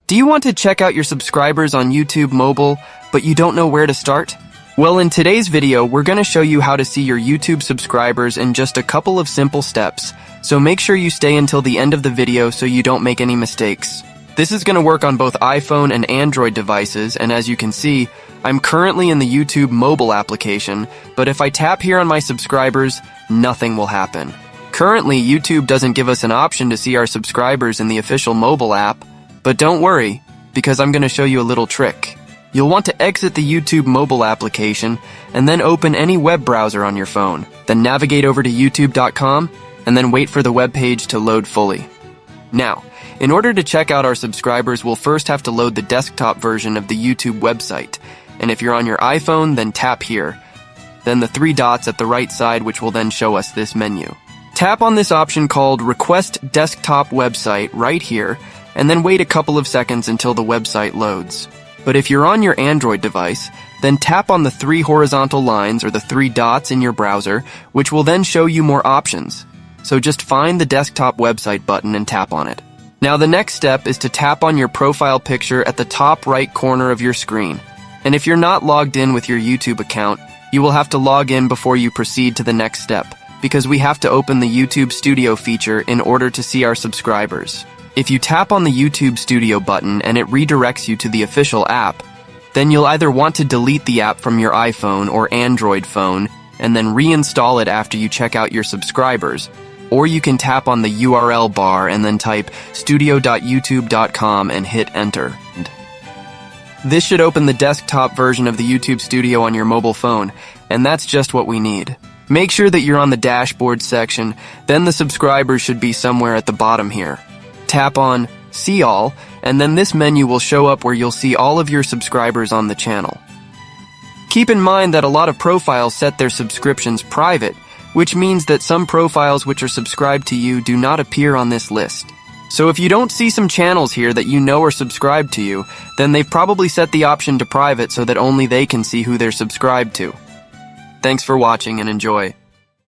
Do you want to check out your subscribers on YouTube mobile, but you don't know where to start? Well, in today's video, we're going to show you how to see your YouTube subscribers in just a couple of simple steps. So make sure you stay until the end of the video so you don't make any mistakes. This is going to work on both iPhone and Android devices, and as you can see, I'm currently in the YouTube mobile application, but if I tap here on my subscribers, nothing will happen. Currently, YouTube doesn't give us an option to see our subscribers in the official mobile app, but don't worry, because I'm going to show you a little trick. You'll want to exit the YouTube mobile application and then open any web browser on your phone. Then navigate over to youtube.com and then wait for the web page to load fully. Now, in order to check out our subscribers, we'll first have to load the desktop version of the YouTube website. And if you're on your iPhone, then tap here. Then the three dots at the right side, which will then show us this menu. Tap on this option called Request Desktop Website right here, and then wait a couple of seconds until the website loads. But if you're on your Android device, then tap on the three horizontal lines or the three dots in your browser, which will then show you more options. So just find the desktop website button and tap on it. Now the next step is to tap on your profile picture at the top right corner of your screen. And if you're not logged in with your YouTube account, you will have to log in before you proceed to the next step, because we have to open the YouTube Studio feature in order to see our subscribers. If you tap on the YouTube Studio button and it redirects you to the official app, then you'll either want to delete the app from your iPhone or Android phone and then reinstall it after you check out your subscribers, or you can tap on the URL bar and then type studio.youtube.com and hit enter. This should open the desktop version of the YouTube Studio on your mobile phone, and that's just what we need. Make sure that you're on the dashboard section, then the subscribers should be somewhere at the bottom here. Tap on See All, and then this menu will show up where you'll see all of your subscribers on the channel. Keep in mind that a lot of profiles set their subscriptions private, which means that some profiles which are subscribed to you do not appear on this list. So if you don't see some channels here that you know are subscribed to you, then they've probably set the option to private so that only they can see who they're subscribed to. Thanks for watching and enjoy.